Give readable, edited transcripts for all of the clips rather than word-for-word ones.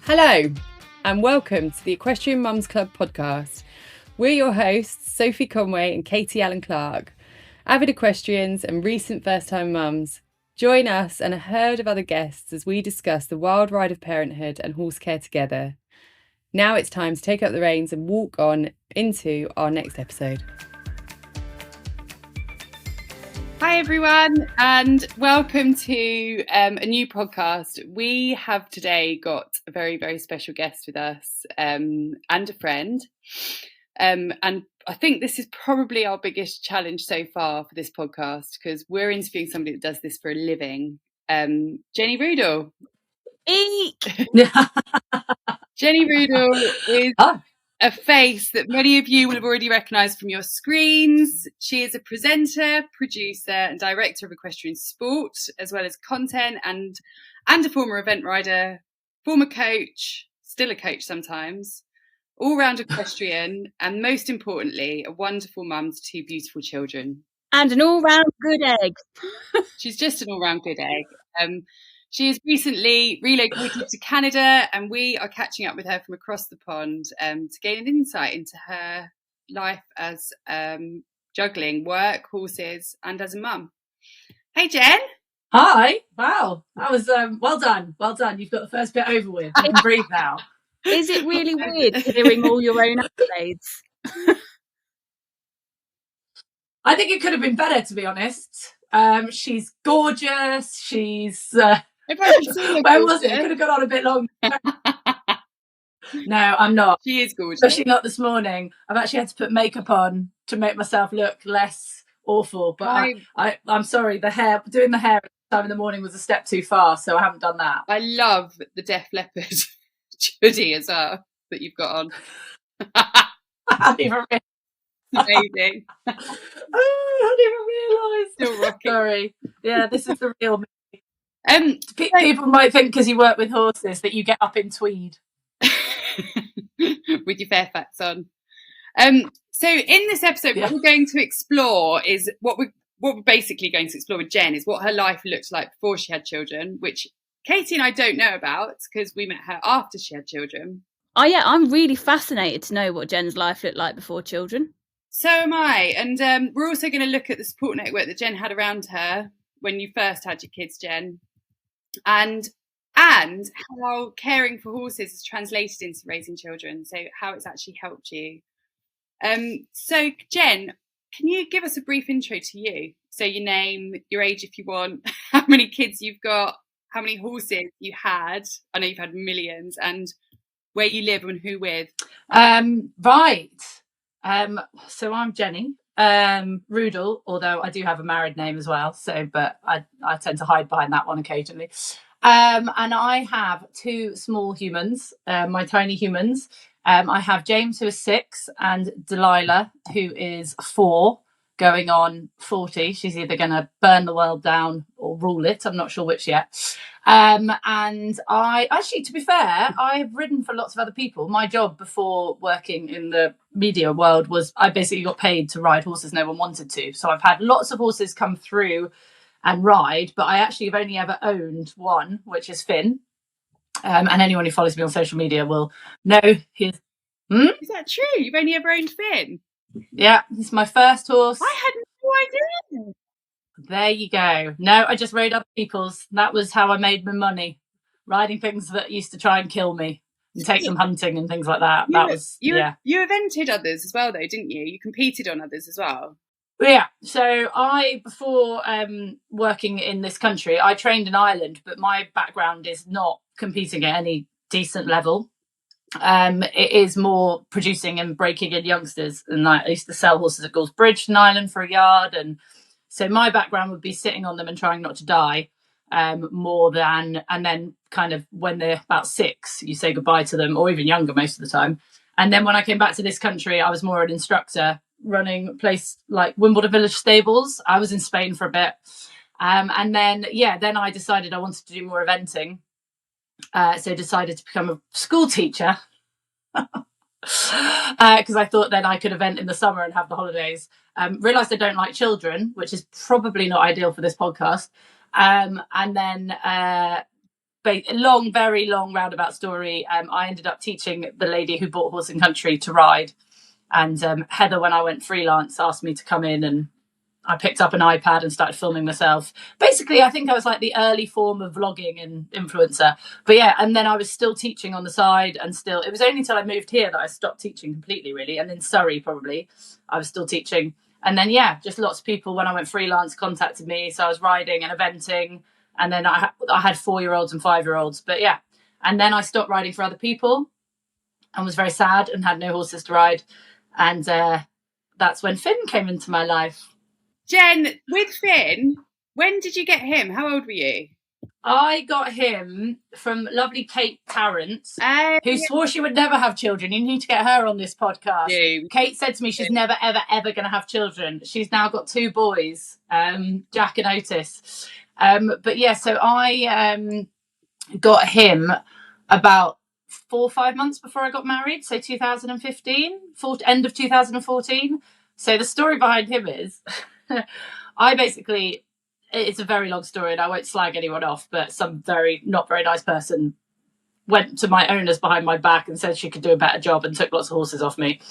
Hello, and welcome to the Equestrian Mums Club podcast. We're your hosts, Sophie Conway and Katie Allen-Clark, avid equestrians and recent first-time mums. Join us and a herd of other guests as we discuss the wild ride of parenthood and horse care together. Now it's time to take up the reins and walk on into our next episode. Hi everyone, and welcome to a new podcast. We have today got a very, very special guest with us and a friend. And I think this is probably our biggest challenge so far for this podcast, because we're interviewing somebody that does this for a living. Jenny Rudall. Eek! Jenny Rudall is a face that many of you will have already recognised from your screens. She is a presenter, producer and director of equestrian sport, as well as content and a former event rider, former coach, still a coach sometimes, all-round equestrian, and most importantly, a wonderful mum to two beautiful children. And an all-round good egg. She's just an all-round good egg. She has recently relocated to Canada, and we are catching up with her from across the pond to gain an insight into her life as juggling work, horses, and as a mum. Hey, Jen. Hi. Wow. That was well done. Well done. You've got the first bit over with. You can breathe now. Is it really weird hearing all your own accolades? I think it could have been better, to be honest. She's gorgeous. She's... where was it? It could have gone on a bit longer. No, I'm not. She is gorgeous. Especially not this morning. I've actually had to put makeup on to make myself look less awful. But I'm sorry, doing the hair at the time in the morning was a step too far, so I haven't done that. I love the Def Leppard hoodie as well that you've got on. I hadn't even realised. Amazing. I hadn't even realised. Still rocking. Sorry. Yeah, this is the real me. People might think because you work with horses that you get up in tweed. With your Fairfax on. So in this episode, what we're going to explore is what we're basically going to explore with Jen is what her life looked like before she had children, which Katie and I don't know about because we met her after she had children. Oh yeah, I'm really fascinated to know what Jen's life looked like before children. So am I. And we're also going to look at the support network that Jen had around her when you first had your kids, Jen. And how caring for horses is translated into raising children, so how it's actually helped you. So Jen, can you give us a brief intro to you? So your name, your age if you want, how many kids you've got, how many horses you had, I know you've had millions, and where you live and who with. Right. So I'm Jenny Rudall, although I do have a married name as well. But I tend to hide behind that one occasionally. And I have two small humans, my tiny humans. I have James, who is 6, and Delilah, who is 4, going on 40. She's either going to burn the world down or rule it. I'm not sure which yet. And I actually, to be fair, I've ridden for lots of other people. My job before working in the media world was I basically got paid to ride horses no one wanted to. So I've had lots of horses come through and ride, but I actually have only ever owned one, which is Finn. And anyone who follows me on social media will know his... Is that true? You've only ever owned Finn? Yeah, this is my first horse. I had no idea. There you go. No, I just rode other people's. That was how I made my money, riding things that used to try and kill me and take them hunting and things like that. You evented others as well, though, didn't you? You competed on others as well. Yeah. So before working in this country, I trained in Ireland, but my background is not competing at any decent level. It is more producing and breaking in youngsters, and I used to sell horses at Gulls Bridge in Ireland for a yard, and so my background would be sitting on them and trying not to die, more than, and then kind of when they're about 6 you say goodbye to them, or even younger most of the time. And then when I came back to this country, I was more an instructor running a place like Wimbledon Village Stables. I was in Spain for a bit, and then I decided I wanted to do more eventing. So decided to become a school teacher because I thought then I could event in the summer and have the holidays. Realised I don't like children, which is probably not ideal for this podcast. And then very long roundabout story. I ended up teaching the lady who bought Horse and Country to ride. And Heather, when I went freelance, asked me to come in, and I picked up an iPad and started filming myself. Basically, I think I was like the early form of vlogging and influencer. But yeah, and then I was still teaching on the side, and still, it was only until I moved here that I stopped teaching completely, really. And in Surrey, probably, I was still teaching. And then, yeah, just lots of people, when I went freelance, contacted me. So I was riding and eventing. And then I had 4-year-olds and 5-year-olds. But yeah, and then I stopped riding for other people and was very sad and had no horses to ride. And that's when Finn came into my life. Jen, with Finn, when did you get him? How old were you? I got him from lovely Kate Tarrant, who swore she would never have children. You need to get her on this podcast. Kate said to me she's never, ever, ever going to have children. She's now got 2 boys, Jack and Otis. But yeah, so I got him about 4 or 5 months before I got married, so 2015, end of 2014. So the story behind him is it's a very long story and I won't slag anyone off, but some not very nice person went to my owners behind my back and said she could do a better job and took lots of horses off me.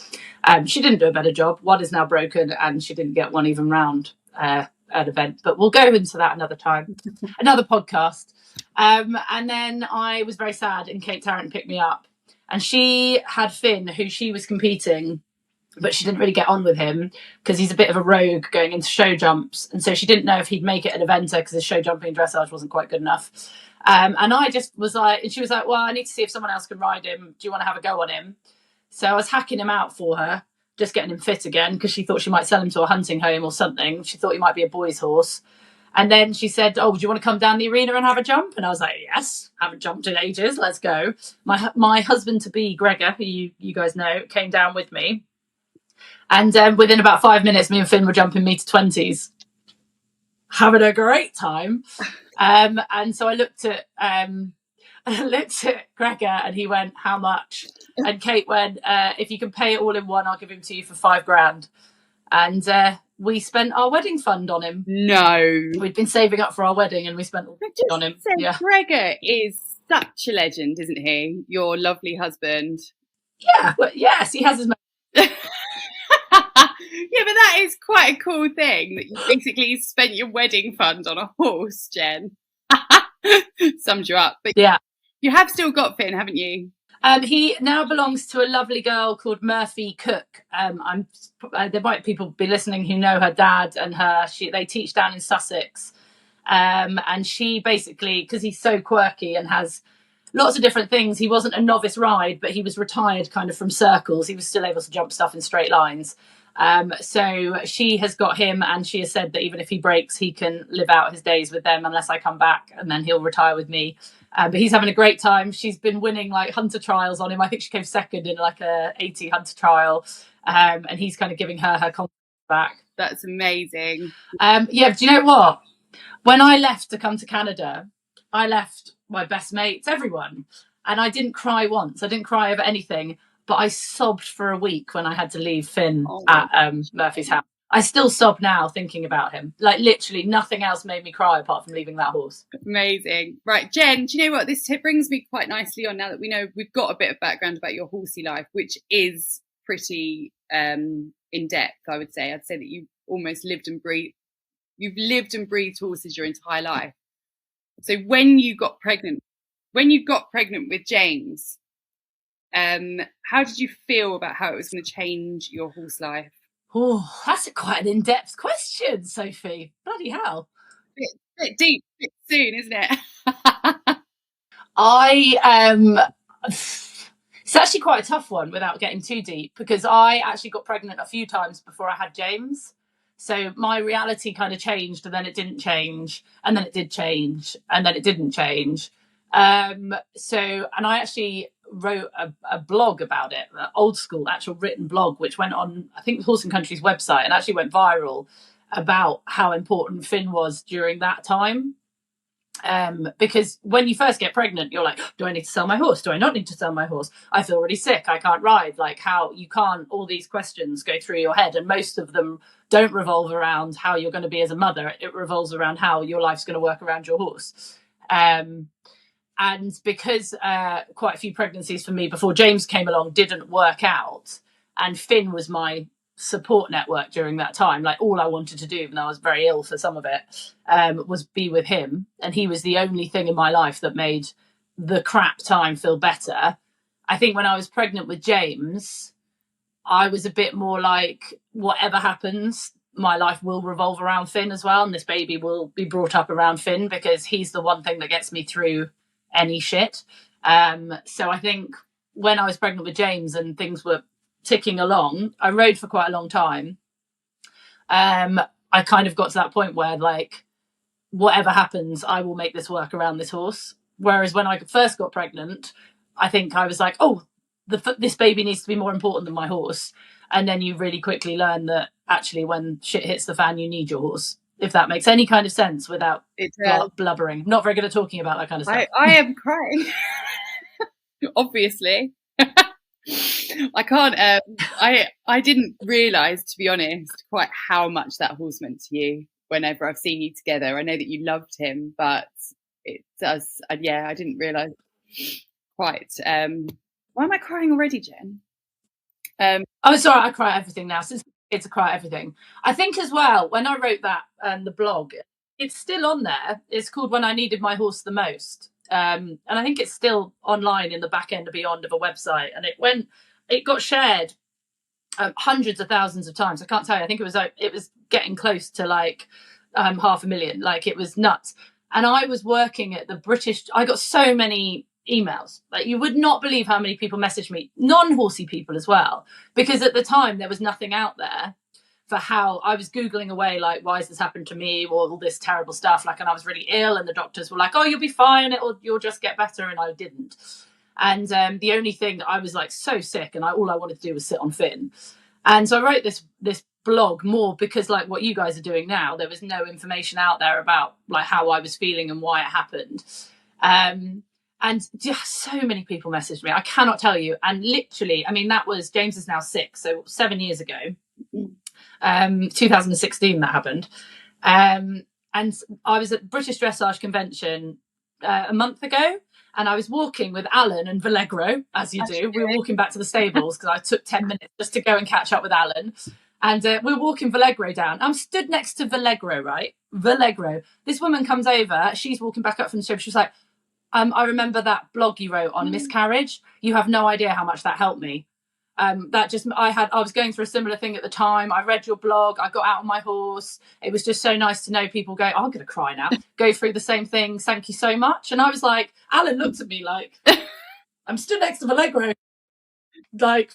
She didn't do a better job. One is now broken and she didn't get one even round an event, but we'll go into that another time, another podcast. And then I was very sad and Kate Tarrant picked me up, and she had Finn, who she was competing, but she didn't really get on with him because he's a bit of a rogue going into show jumps. And so she didn't know if he'd make it an eventer because his show jumping and dressage wasn't quite good enough. And I just was like, and she was like, well, I need to see if someone else can ride him. Do you want to have a go on him? So I was hacking him out for her, just getting him fit again, because she thought she might sell him to a hunting home or something. She thought he might be a boy's horse. And then she said, oh, do you want to come down the arena and have a jump? And I was like, yes, haven't jumped in ages. Let's go. My husband-to-be, Gregor, who you guys know, came down with me. And within about 5 minutes, me and Finn were jumping meter 20s, having a great time. And so I looked at Gregor and he went, how much? And Kate went, if you can pay it all in one, I'll give him to you for $5,000. And we spent our wedding fund on him. No. We'd been saving up for our wedding and we spent all on him. Yeah. Gregor is such a legend, isn't he? Your lovely husband. Yeah, well, yes, he has his Yeah, but that is quite a cool thing that you basically spent your wedding fund on a horse, Jen. Sums you up. But yeah, you have still got Finn, haven't you? He now belongs to a lovely girl called Murphy Cook. There might people be listening who know her dad and her. They teach down in Sussex, and she basically, because he's so quirky and has lots of different things. He wasn't a novice ride, but he was retired kind of from circles. He was still able to jump stuff in straight lines. So she has got him, and she has said that even if he breaks, he can live out his days with them unless I come back, and then he'll retire with me. But he's having a great time. She's been winning like hunter trials on him. I think she came second in like a 80 hunter trial, and he's kind of giving her confidence back. That's amazing. Yeah, do you know what? When I left to come to Canada, I left my best mates, everyone, and I didn't cry once. I didn't cry over anything, but I sobbed for a week when I had to leave Finn at Murphy's house. I still sob now thinking about him. Like literally nothing else made me cry apart from leaving that horse. Amazing. Right, Jen, do you know what? This brings me quite nicely on now that we know we've got a bit of background about your horsey life, which is pretty in depth, I would say. I'd say that you almost lived and breathed horses your entire life. So when you got pregnant with James, how did you feel about how it was going to change your horse life? Oh, that's quite an in-depth question, Sophie. Bloody hell. Bit deep, bit soon, isn't it? It's actually quite a tough one without getting too deep, because I actually got pregnant a few times before I had James. So my reality kind of changed, and then it didn't change, and then it did change, and then it didn't change. And I actually wrote a blog about it, an old school actual written blog, which went on, I think, Horse and Country's website, and actually went viral, about how important Finn was during that time. Because when you first get pregnant, you're like, do I need to sell my horse? Do I not need to sell my horse? I feel really sick. I can't ride. Like, how you can't, all these questions go through your head, and most of them don't revolve around how you're going to be as a mother. It revolves around how your life's going to work around your horse. And because quite a few pregnancies for me before James came along didn't work out, and Finn was my support network during that time, like all I wanted to do, even though I was very ill for some of it, was be with him. And he was the only thing in my life that made the crap time feel better. I think when I was pregnant with James, I was a bit more like, whatever happens, my life will revolve around Finn as well. And this baby will be brought up around Finn because he's the one thing that gets me through any shit. So I think when I was pregnant with James and things were ticking along, I rode for quite a long time. I kind of got to that point where, like, whatever happens, I will make this work around this horse. Whereas when I first got pregnant, I think I was like, oh, this baby needs to be more important than my horse. And then you really quickly learn that actually when shit hits the fan, you need your horse, if that makes any kind of sense without blubbering. Not very good at talking about that kind of stuff. I am crying. Obviously. I can't I didn't realise, to be honest, quite how much that horse meant to you whenever I've seen you together. I know that you loved him, but it does, I didn't realise quite. Why am I crying already, Jen? Oh, sorry, I cry at everything now. Since it's a cry at everything. I think as well, when I wrote that the blog, it's still on there. It's called When I Needed My Horse the Most. And I think it's still online in the back end of Beyond of a website. And it got shared hundreds of thousands of times. I can't tell you. I think it was getting close to like 500,000. Like, it was nuts. And I was working at the British. I got so many emails. Like, you would not believe how many people messaged me, non-horsey people as well, because at the time there was nothing out there for how I was Googling away, like, why has this happened to me, or all this terrible stuff, like, and I was really ill and the doctors were like, oh, you'll be fine, you'll just get better, and I didn't. And the only thing, I was like so sick, and all I wanted to do was sit on Finn. And so I wrote this blog more because, like what you guys are doing now, there was no information out there about like how I was feeling and why it happened. And just so many people messaged me. I cannot tell you. And literally, I mean, that was, James is now 6, so 7 years ago, 2016 that happened. And I was at British Dressage Convention a month ago, and I was walking with Alan and Valegro, as you do. We were walking back to the stables because I took 10 minutes just to go and catch up with Alan. And we're walking Valegro down. I'm stood next to Valegro, right? Valegro. This woman comes over. She's walking back up from the stable. She's like, I remember that blog you wrote on miscarriage. You have no idea how much that helped me. I was going through a similar thing at the time. I read your blog. I got out on my horse. It was just so nice to know people go, oh, I'm going to cry now, go through the same things. Thank you so much. And I was like, Alan looked at me like, I'm stood next to Valegro. Like,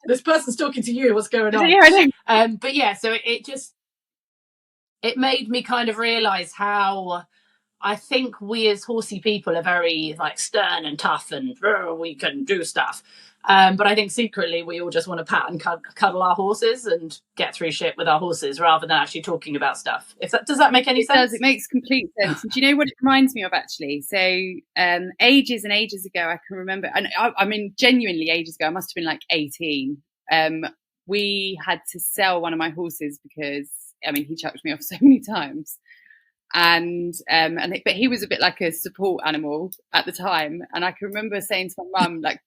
this person's talking to you. What's going on? Yeah, I know. But yeah, so it made me kind of realise how I think we as horsey people are very like stern and tough and we can do stuff. But I think secretly we all just want to pat and cuddle our horses and get through shit with our horses rather than actually talking about stuff. Does that make any sense? It does. It makes complete sense. And do you know what it reminds me of, actually? So ages and ages ago, I can remember, and I mean, genuinely ages ago, I must have been like 18. We had to sell one of my horses because, I mean, he chucked me off so many times. But he was a bit like a support animal at the time. And I can remember saying to my mum, like,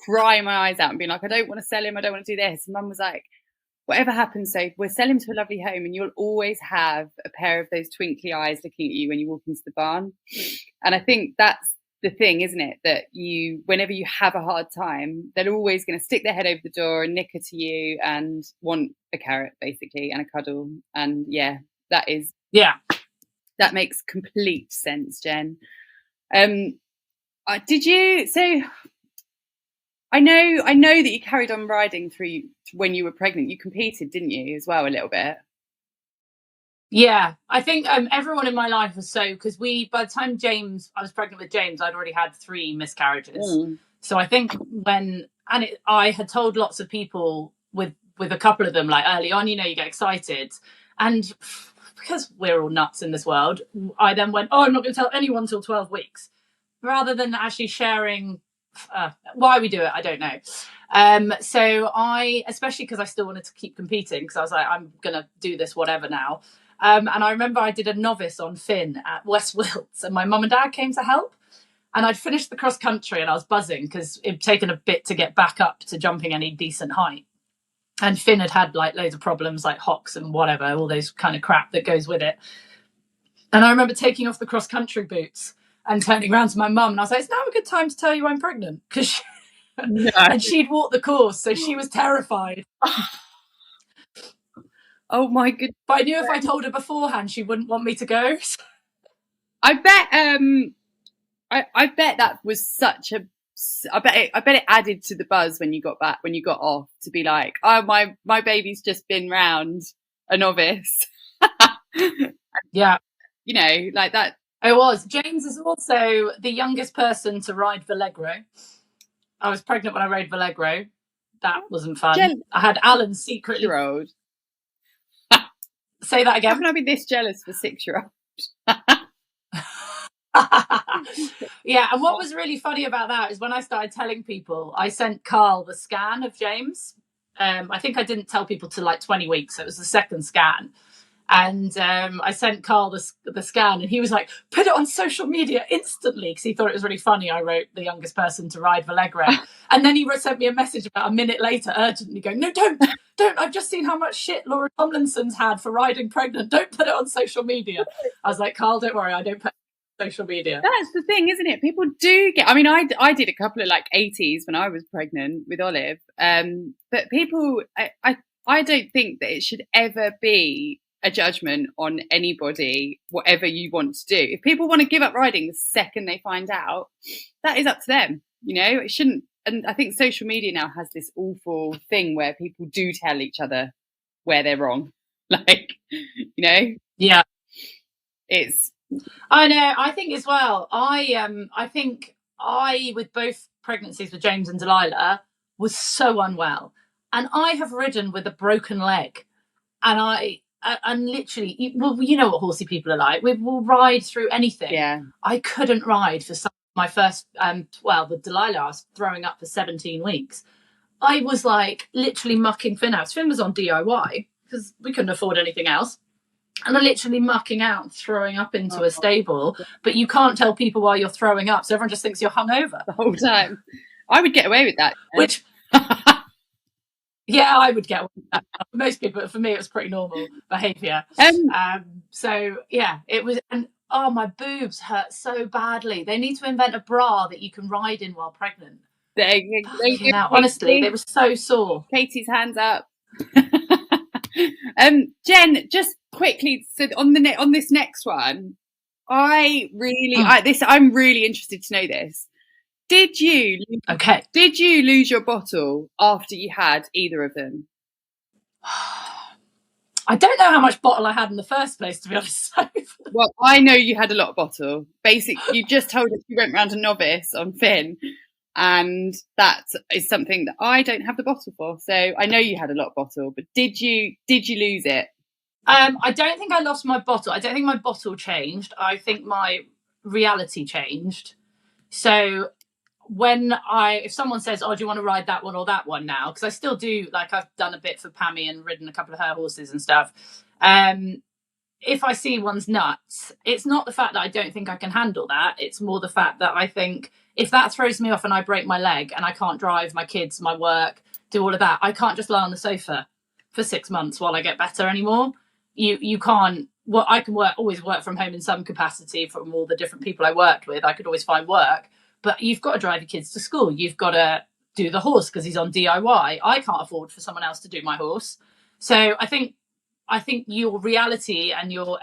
crying my eyes out and being like, I don't want to sell him, I don't want to do this. And mum was like, whatever happens, so we'll sell him to a lovely home and you'll always have a pair of those twinkly eyes looking at you when you walk into the barn. And I think that's the thing, isn't it, that whenever you have a hard time, they're always going to stick their head over the door and nicker to you and want a carrot basically and a cuddle. And that makes complete sense, Jen. Did you? So I know that you carried on riding through when you were pregnant. You competed, didn't you, as well, a little bit? Yeah, I think everyone in my life was because by the time I was pregnant with James, I'd already had 3 miscarriages. So I think I had told lots of people with a couple of them, like early on, you get excited, and because we're all nuts in this world, I then went, I'm not going to tell anyone till 12 weeks, rather than actually sharing. Why we do it, I don't know. So especially because I still wanted to keep competing, because I was like, I'm going to do this whatever now. And I remember I did a novice on Finn at West Wilts, and my mum and dad came to help. And I'd finished the cross country and I was buzzing because it'd taken a bit to get back up to jumping any decent height. And Finn had like loads of problems like hocks and whatever, all those kind of crap that goes with it. And I remember taking off the cross country boots and turning around to my mum and I was like, it's now a good time to tell you I'm pregnant. Because and she'd walked the course, so she was terrified. Oh my goodness. But I knew if I told her beforehand, she wouldn't want me to go. I bet I bet that was such a. I bet it added to the buzz when you got back, when you got off, to be like, oh, my baby's just been round a novice. Yeah, you know, like that. It was. James is also the youngest person to ride Valegro. I was pregnant when I rode Valegro. That wasn't fun. I had Alan secretly. 6-year-old. Say that again. How can I be this jealous for 6-year-old? Yeah, and what was really funny about that is when I started telling people, I sent Carl the scan of James. I think I didn't tell people till like 20 weeks, so it was the second scan. And I sent Carl the scan and he was like, put it on social media instantly, because he thought it was really funny. I wrote the youngest person to ride Valegro. And then he sent me a message about a minute later urgently going, no, don't. I've just seen how much shit Laura Tomlinson's had for riding pregnant. Don't put it on social media. I was like, Carl, don't worry, I don't put it on social media. That's the thing, isn't it? People do get, I mean, I did a couple of like 80s when I was pregnant with Olive. But people, I don't think that it should ever be a judgment on anybody, whatever you want to do. If people want to give up riding the second they find out, that is up to them. You know, it shouldn't. And I think social media now has this awful thing where people do tell each other where they're wrong. Like, you know? Yeah. I know. I think as well, I think with both pregnancies with James and Delilah, was so unwell. And I have ridden with a broken leg. And literally, well, you know what horsey people are like. We'll ride through anything. Yeah. I couldn't ride for my first, with Delilah, I was throwing up for 17 weeks. I was like literally mucking Finn out. Finn was on DIY because we couldn't afford anything else. And I'm literally mucking out, throwing up into a stable. But you can't tell people while you're throwing up. So everyone just thinks you're hungover. The whole time. I would get away with that. Which... Yeah, I would get that. Most people, for me, it was pretty normal behaviour. So yeah, it was. And my boobs hurt so badly. They need to invent a bra that you can ride in while pregnant. Honestly, they were so sore. Katie's hands up. Jen, just quickly, so on this next one, I'm really interested to know this. Did you lose your bottle after you had either of them? I don't know how much bottle I had in the first place, to be honest. Well, I know you had a lot of bottle. Basically, you just told us you went round a novice on Finn, and that is something that I don't have the bottle for. So I know you had a lot of bottle, but did you lose it? I don't think I lost my bottle. I don't think my bottle changed. I think my reality changed. So if someone says, oh, do you want to ride that one or that one now? Because I still do, like I've done a bit for Pammy and ridden a couple of her horses and stuff. If I see one's nuts, it's not the fact that I don't think I can handle that. It's more the fact that I think if that throws me off and I break my leg and I can't drive my kids, my work, do all of that, I can't just lie on the sofa for 6 months while I get better anymore. You can't. Well, I can always work from home in some capacity from all the different people I worked with. I could always find work. But you've got to drive your kids to school. You've got to do the horse because he's on DIY. I can't afford for someone else to do my horse. So I think your reality and your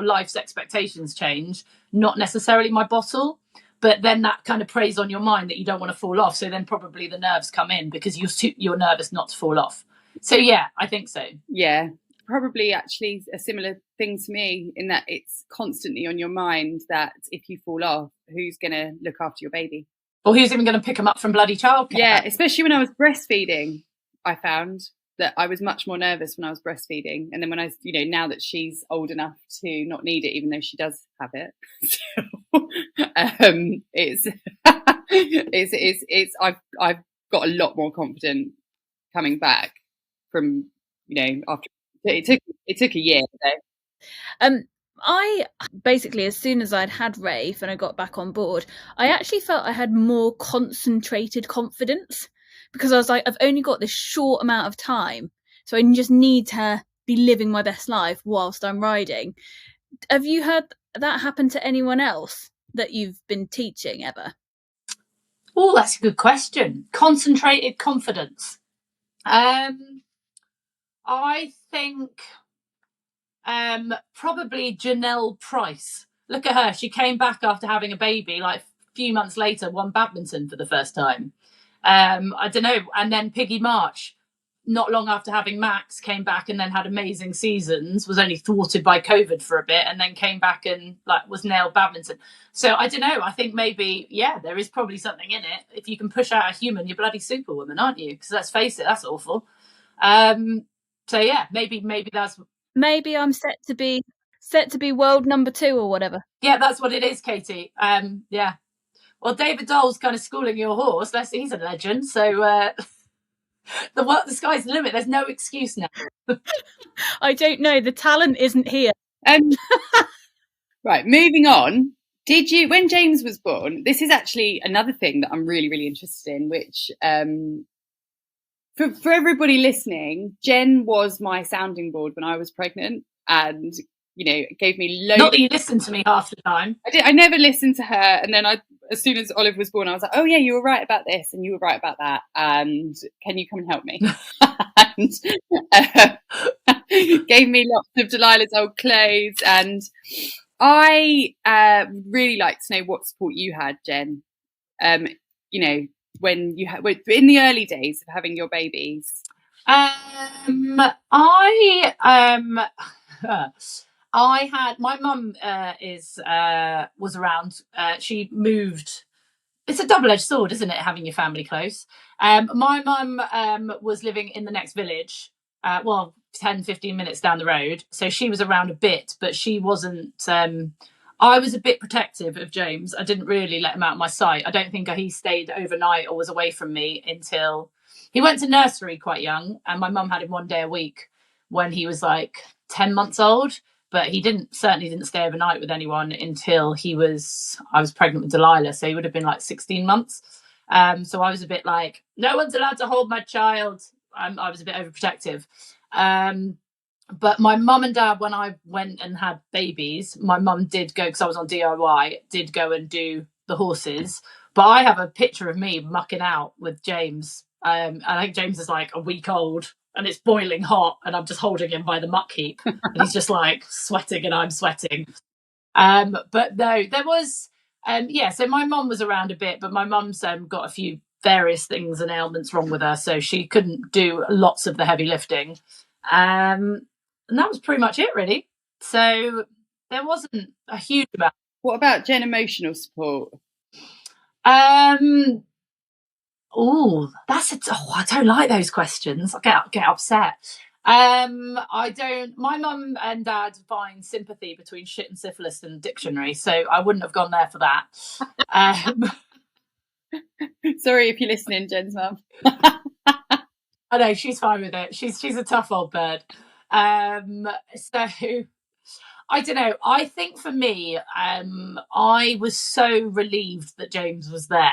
life's expectations change, not necessarily my bottle. But then that kind of preys on your mind that you don't want to fall off. So then probably the nerves come in because you're nervous not to fall off. So yeah, I think so. Yeah, probably actually a similar thing to me in that it's constantly on your mind that if you fall off, who's going to look after your baby? Or who's even going to pick them up from bloody childcare? Yeah, especially when I was breastfeeding, I found that I was much more nervous when I was breastfeeding. And then when now that she's old enough to not need it, even though she does have it, I've got a lot more confident coming back from, after it took a year. So. I basically, as soon as I'd had Rafe and I got back on board, I actually felt I had more concentrated confidence, because I was like, I've only got this short amount of time, so I just need to be living my best life whilst I'm riding. Have you heard that happen to anyone else that you've been teaching ever? Oh, that's a good question. Concentrated confidence. I think probably Janelle Price. Look at her. She came back after having a baby, like a few months later, won badminton for the first time. I don't know. And then Piggy March, not long after having Max, came back and then had amazing seasons, was only thwarted by COVID for a bit, and then came back and like was nailed badminton. So I don't know. I think maybe, yeah, there is probably something in it. If you can push out a human, you're bloody superwoman, aren't you? Because let's face it, that's awful. So yeah, maybe that's, maybe I'm set to be world number 2 or whatever. Yeah, that's what it is, Katie. Yeah. Well, David Dole's kind of schooling your horse. He's a legend. So the sky's the limit. There's no excuse now. I don't know. The talent isn't here. Right, moving on. Did you, when James was born, this is actually another thing that I'm really, really interested in, which for everybody listening, Jen was my sounding board when I was pregnant, and gave me loads. Not that you listened to me half the time. I never listened to her, and then as soon as Olive was born, I was like, oh yeah, you were right about this and you were right about that, and can you come and help me? And gave me lots of Delilah's old clothes, and I really like to know what support you had, Jen. When you had in the early days of having your babies. I had, my mum was around. She moved. It's a double-edged sword, isn't it, having your family close? My mum was living in the next village, 10, 15 minutes down the road. So she was around a bit, but she wasn't. I was a bit protective of James. I didn't really let him out of my sight. I don't think he stayed overnight or was away from me until he went to nursery quite young. And my mum had him 1 day a week when he was like 10 months old. But he certainly didn't stay overnight with anyone until I was pregnant with Delilah. So he would have been like 16 months. So I was a bit like, no one's allowed to hold my child. I was a bit overprotective. But my mum and dad, when I went and had babies, my mum did go, because I was on DIY, did go and do the horses. But I have a picture of me mucking out with James. I think James is like a week old and it's boiling hot and I'm just holding him by the muck heap. And he's just like sweating and I'm sweating. But no, there was, so my mum was around a bit, but my mum's got a few various things and ailments wrong with her. So she couldn't do lots of the heavy lifting. And that was pretty much it, really. So there wasn't a huge amount. What about Jen, emotional support? I don't like those questions. I get upset. I don't. My mum and dad find sympathy between shit and syphilis and dictionary, so I wouldn't have gone there for that. Sorry if you're listening, Jen's mum. I know she's fine with it. She's a tough old bird. So I don't know. I think for me, I was so relieved that James was there.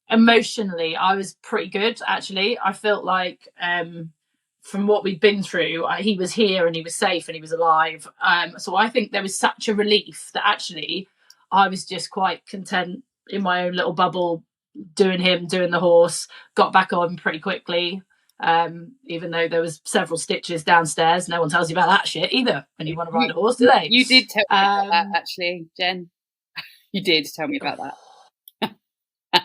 Emotionally, I was pretty good, actually. I felt like from what we'd been through, he was here and he was safe and he was alive. So I think there was such a relief that actually I was just quite content in my own little bubble, doing the horse, got back on pretty quickly. Even though there was several stitches downstairs. No one tells you about that shit either when you want to ride a horse, do they? You did tell me about that, actually, Jen. You did tell me about that.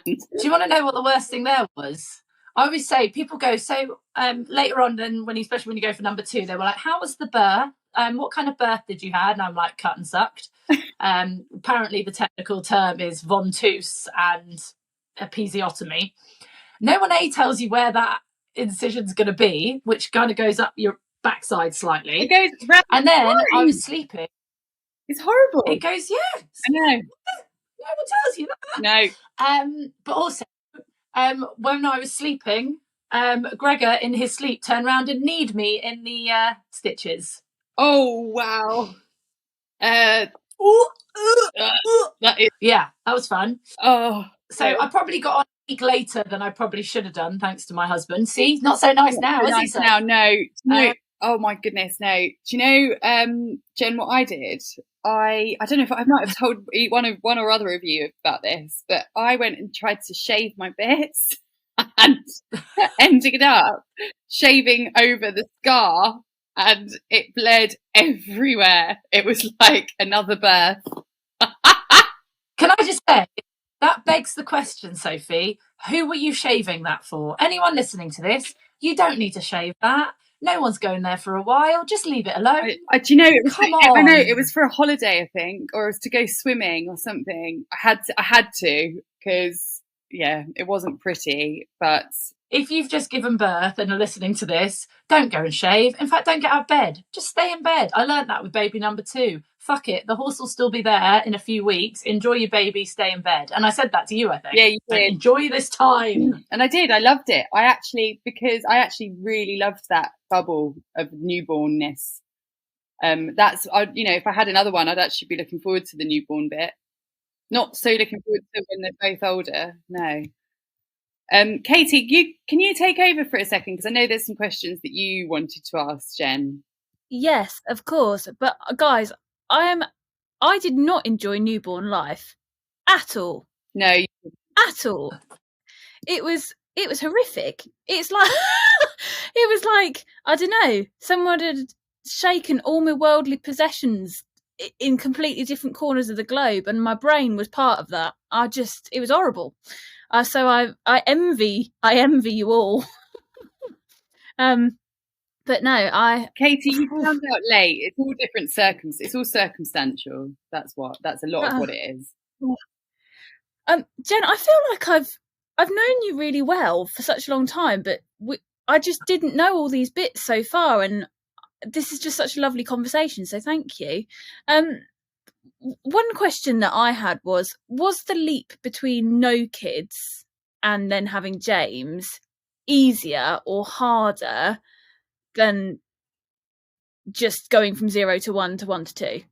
Do you want to know what the worst thing there was? I always say, people go, so later on, then especially when you go for number 2, they were like, how was the birth? What kind of birth did you have? And I'm like, cut and sucked. Apparently the technical term is ventouse and episiotomy. No one tells you where that incision's going to be, which kind of goes up your backside slightly. It goes round, and then I was sleeping. It's horrible. It goes, yes. I know. No one tells you that. No. But also, when I was sleeping, Gregor in his sleep turned around and kneed me in the stitches. Oh wow. That is. Yeah, that was fun. Oh, so I probably got on a week later than I probably should have done, thanks to my husband. See, not so nice now, is he? Now, no. Oh my goodness, no. Do you know, Jen, what I did? I don't know if I might have told one or other of you about this, but I went and tried to shave my bits and ended up shaving over the scar, and it bled everywhere. It was like another birth. Can I just say, that begs the question, Sophie, who were you shaving that for? Anyone listening to this, you don't need to shave that. No one's going there for a while. Just leave it alone. Do you know? Come on. I know it was for a holiday, I think, or it was to go swimming or something. I had to because it wasn't pretty. But if you've just given birth and are listening to this, don't go and shave. In fact, don't get out of bed. Just stay in bed. I learned that with baby number 2. Fuck it. The horse will still be there in a few weeks. Enjoy your baby. Stay in bed. And I said that to you, I think. Yeah, you did. Enjoy this time. And I did. I loved it. Because I actually really loved that bubble of newbornness. If I had another one, I'd actually be looking forward to the newborn bit. Not so looking forward to when they're both older. No. Katie, can you take over for a second? Because I know there's some questions that you wanted to ask Jen. Yes, of course. But guys, I did not enjoy newborn life at all. No, at all. It was horrific. It's like it was like, I don't know, someone had shaken all my worldly possessions in completely different corners of the globe, and my brain was part of that. It was horrible. So I envy you all. But no, Katie, you found out late. It's all different it's all circumstantial. That's a lot of what it is. Jen, I feel like I've known you really well for such a long time, but I just didn't know all these bits so far, and this is just such a lovely conversation. So thank you. One question that I had was the leap between no kids and then having James easier or harder than just going from 0 to 1 to 1 to 2?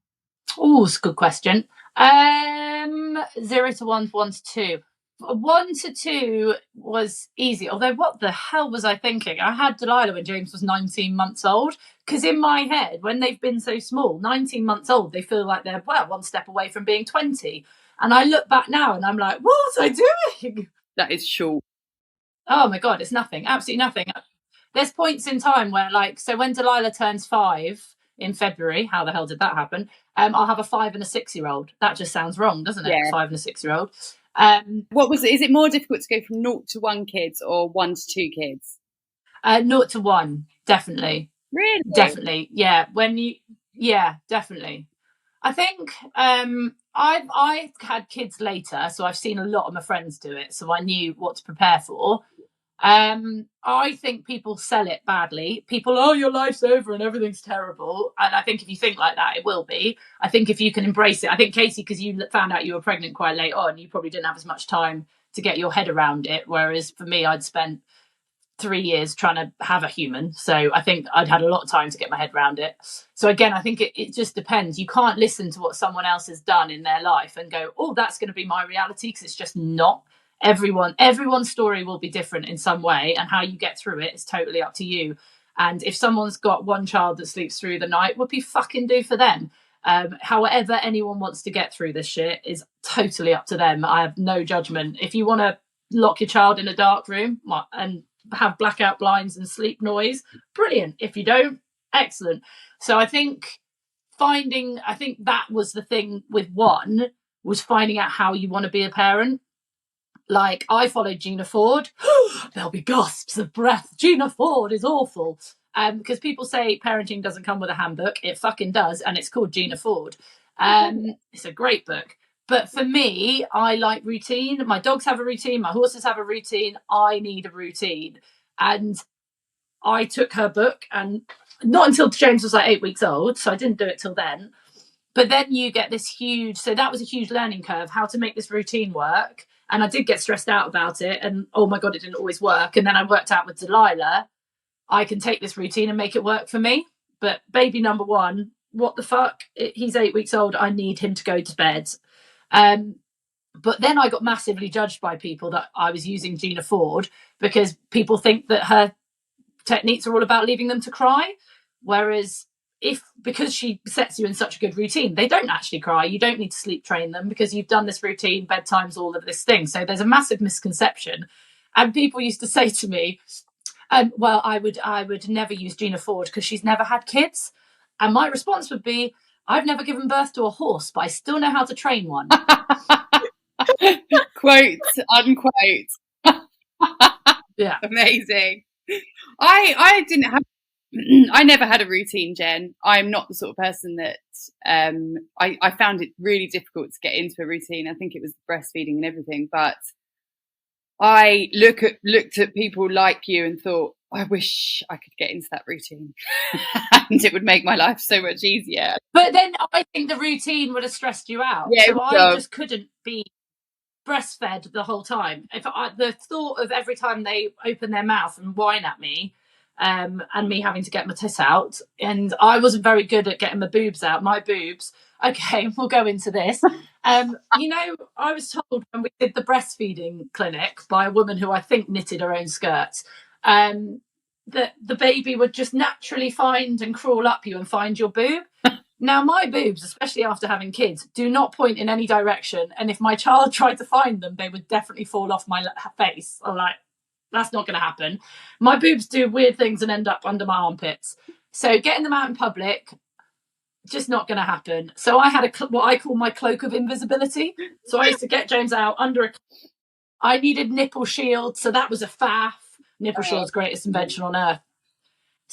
Oh, it's a good question. 0 to 1 to 1 to 2. 1 to 2 was easy. Although, what the hell was I thinking? I had Delilah when James was 19 months old. Because in my head, when they've been so small, 19 months old, they feel like they're, one step away from being 20. And I look back now and I'm like, what was I doing? That is short. Oh my God, it's nothing. Absolutely nothing. There's points in time where, so when Delilah turns 5 in February, how the hell did that happen? I'll have a 5 and a 6-year-old. That just sounds wrong, doesn't it? Yeah. 5 and a 6-year-old. What was it? Is it more difficult to go from 0 to 1 kids or 1 to 2 kids? 0 to 1, definitely. Really? Definitely, yeah. Definitely. I think I've had kids later, so I've seen a lot of my friends do it, so I knew what to prepare for. I think people sell it badly. People, your life's over and everything's terrible. And I think if you think like that, it will be. I think if you can embrace it, I think, Katie, because you found out you were pregnant quite late on, you probably didn't have as much time to get your head around it. Whereas for me, I'd spent 3 years trying to have a human. So I think I'd had a lot of time to get my head around it. So again, I think it just depends. You can't listen to what someone else has done in their life and go, that's going to be my reality, because it's just not. Everyone's story will be different in some way, and how you get through it is totally up to you. And if someone's got one child that sleeps through the night, whoopee fucking do for them. However anyone wants to get through this shit is totally up to them. I have no judgment. If you want to lock your child in a dark room and have blackout blinds and sleep noise, brilliant. If you don't, excellent. So I think that was the thing with one, was finding out how you want to be a parent. Like, I followed Gina Ford. There'll be gasps of breath. Gina Ford is awful. Because people say parenting doesn't come with a handbook. It fucking does, and it's called Gina Ford. It's a great book. But for me, I like routine. My dogs have a routine. My horses have a routine. I need a routine. And I took her book, and not until James was 8 weeks old, so I didn't do it till then. But then you get this so that was a huge learning curve, how to make this routine work. And I did get stressed out about it, and oh my God, it didn't always work. And then I worked out with Delilah, I can take this routine and make it work for me. But baby number 1, what the fuck? He's 8 weeks old. I need him to go to bed. But then I got massively judged by people that I was using Gina Ford, because people think that her techniques are all about leaving them to cry. Whereas because she sets you in such a good routine, they don't actually cry. You don't need to sleep train them because you've done this routine, bedtimes, all of this thing. So there's a massive misconception. And people used to say to me, well, I would never use Gina Ford because she's never had kids. And my response would be, I've never given birth to a horse, but I still know how to train one. Quote, unquote. Yeah. Amazing. I didn't have I never had a routine, Jen. I'm not the sort of person that I found it really difficult to get into a routine. I think it was breastfeeding and everything, but I looked at people like you and thought, I wish I could get into that routine and it would make my life so much easier. But then I think the routine would have stressed you out. Yeah, so I just couldn't be breastfed the whole time. The thought of every time they open their mouth and whine at me, and me having to get my tit out, and I wasn't very good at getting my boobs out. My boobs. Okay, we'll go into this. I was told when we did the breastfeeding clinic by a woman who I think knitted her own skirts, that the baby would just naturally find and crawl up you and find your boob. Now, my boobs, especially after having kids, do not point in any direction. And if my child tried to find them, they would definitely fall off my face. I'm like, that's not going to happen. My boobs do weird things and end up under my armpits. So getting them out in public, just not going to happen. So I had what I call my cloak of invisibility. So I used to get James out under I needed nipple shields. So that was a faff. Nipple shields, greatest invention on earth.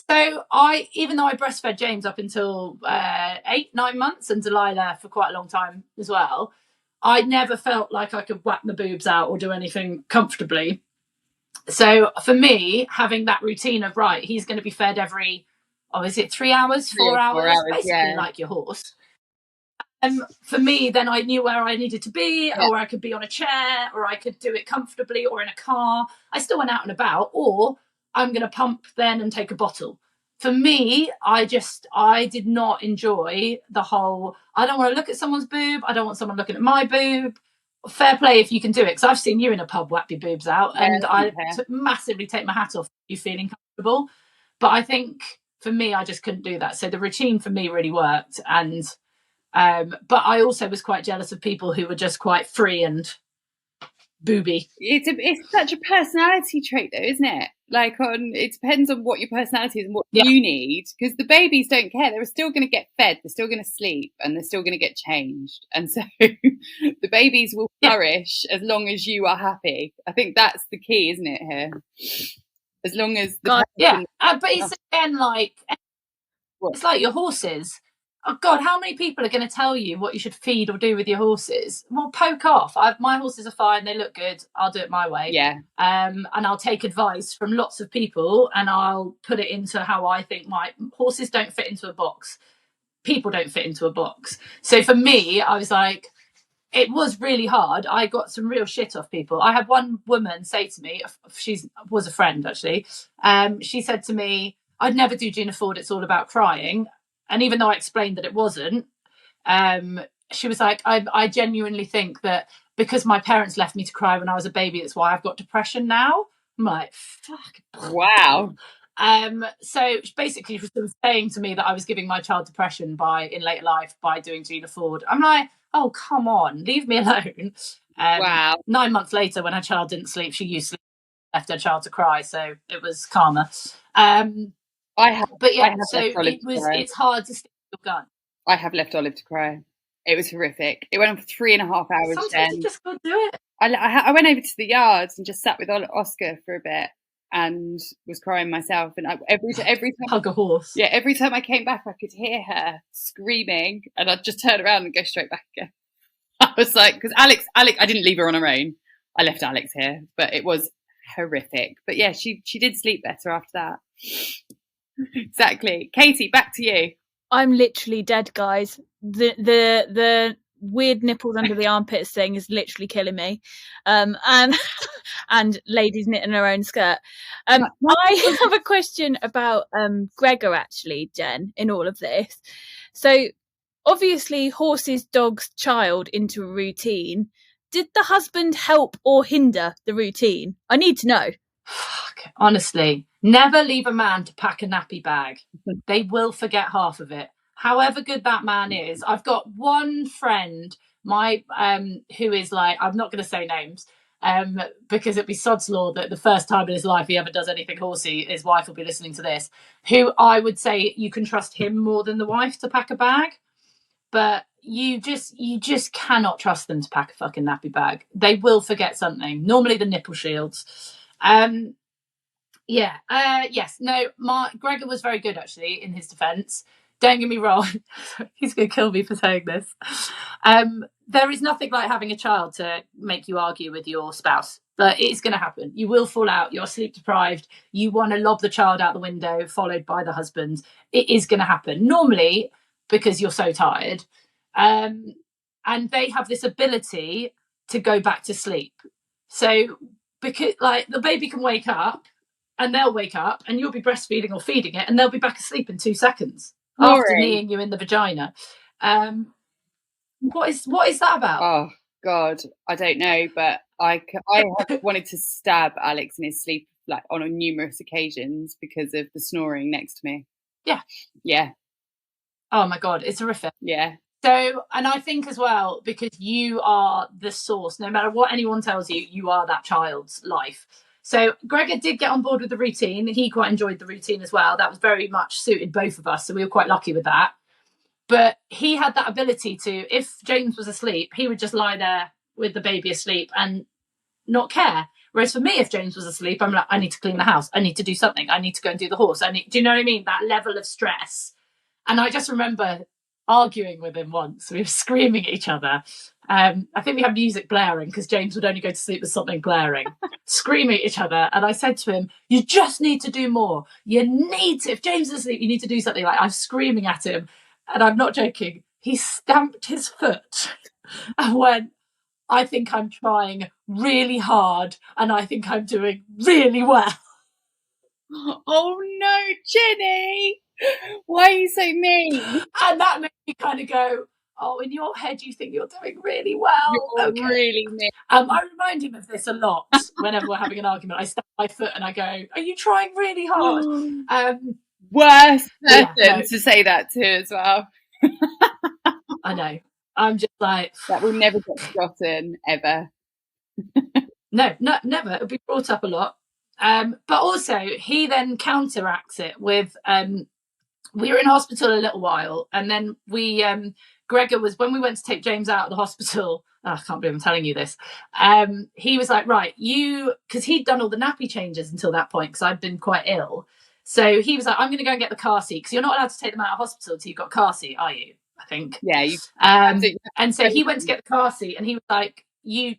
So even though I breastfed James up until 8-9 months, and Delilah for quite a long time as well, I never felt like I could whack my boobs out or do anything comfortably. So for me, having that routine of, right, he's going to be fed every, is it 3 hours, 4 hours? Basically like your horse. For me, then I knew where I needed to be, or I could be on a chair, or I could do it comfortably, or in a car. I still went out and about, or I'm going to pump then and take a bottle. For me, I did not enjoy the whole, I don't want to look at someone's boob. I don't want someone looking at my boob. Fair play if you can do it, because I've seen you in a pub whap your boobs out, and I massively take my hat off you feeling comfortable. But I think for me, I just couldn't do that. So the routine for me really worked. And but I also was quite jealous of people who were just quite free and booby. It's such a personality trait, though, isn't it? Like, it depends on what your personality is and what you need, because the babies don't care. They're still going to get fed, they're still going to sleep, and they're still going to get changed. And so the babies will flourish as long as you are happy. I think that's the key, isn't it, here? As long as but it's again like, it's like your horses. Oh God, how many people are going to tell you what you should feed or do with your horses? Well, poke off. My horses are fine. They look good. I'll do it my way. Yeah. And I'll take advice from lots of people, and I'll put it into how I think. My horses don't fit into a box. People don't fit into a box. So for me, I was like, it was really hard. I got some real shit off people. I had one woman say to me, she was a friend actually. She said to me, I'd never do Gina Ford. It's all about crying. And even though I explained that it wasn't, she was like, I genuinely think that because my parents left me to cry when I was a baby, that's why I've got depression now. I'm like, fuck. Wow. So basically she was saying to me that I was giving my child depression in later life by doing Gina Ford. I'm like, oh, come on, leave me alone. Wow. 9 months later, when her child didn't sleep, she used to left her child to cry. So it was karma. It's hard to stick your gun. I have left Olive to cry. It was horrific. It went on for 3.5 hours. Sometimes you just got to do it. I went over to the yards and just sat with Oscar for a bit and was crying myself. And every time hug a horse. Yeah, every time I came back, I could hear her screaming, and I'd just turn around and go straight back again. I was like, because Alex, I didn't leave her on her own. I left Alex here, but it was horrific. But yeah, she did sleep better after that. Exactly. Katie, back to you. I'm literally dead, guys. The weird nipples under the armpits thing is literally killing me. And ladies knitting her own skirt. I have a question about Gregor, actually, Jen, in all of this. So obviously horses, dogs, child into a routine. Did the husband help or hinder the routine? I need to know. Fuck, honestly, never leave a man to pack a nappy bag. They will forget half of it. However good that man is. I've got one friend, who is like, I'm not going to say names, because it'd be sod's law that the first time in his life he ever does anything horsey, his wife will be listening to this, who I would say you can trust him more than the wife to pack a bag. But you just cannot trust them to pack a fucking nappy bag. They will forget something. Normally the nipple shields. Yes. No, Gregor was very good, actually, in his defence. Don't get me wrong. He's going to kill me for saying this. There is nothing like having a child to make you argue with your spouse. But it's going to happen. You will fall out. You're sleep deprived. You want to lob the child out the window, followed by the husband. It is going to happen. Normally, because you're so tired. And they have this ability to go back to sleep. So, because like the baby can wake up and they'll wake up and you'll be breastfeeding or feeding it and they'll be back asleep in 2 seconds after kneeing you in the vagina. What is that about? Oh God, I don't know, but I have wanted to stab Alex in his sleep, like on numerous occasions, because of the snoring next to me. Yeah. Oh my God, it's horrific. Yeah. So, and I think as well, because you are the source, no matter what anyone tells you, you are that child's life. So Gregor did get on board with the routine. He quite enjoyed the routine as well. That was very much suited both of us. So we were quite lucky with that. But he had that ability to, if James was asleep, he would just lie there with the baby asleep and not care. Whereas for me, if James was asleep, I'm like, I need to clean the house. I need to do something. I need to go and do the horse. Do you know what I mean? That level of stress. And I just remember arguing with him once. We were screaming at each other. I think we had music blaring because James would only go to sleep with something blaring, screaming at each other. And I said to him, you just need to do more. You need to, if James is asleep, you need to do something. Like, I'm screaming at him. And I'm not joking. He stamped his foot and went, I think I'm trying really hard and I think I'm doing really well. Oh no, Jenny! Why are you so mean? And that made me kind of go, oh, in your head you think you're doing really well. You're okay. really mean. I remind him of this a lot whenever we're having an argument. I stamp my foot and I go, are you trying really hard? Worst person to say that to as well. I know. I'm just like... That will never get forgotten, ever. No, never. It'll be brought up a lot. But also, he then counteracts it with... we were in hospital a little while, and then Gregor was... When we went to take James out of the hospital... Oh, I can't believe I'm telling you this. He was like, right, because he'd done all the nappy changes until that point, because I'd been quite ill. So he was like, I'm going to go and get the car seat, because you're not allowed to take them out of hospital until you've got a car seat, are you? I think. Yeah. And so he went to get the car seat, and he was like, you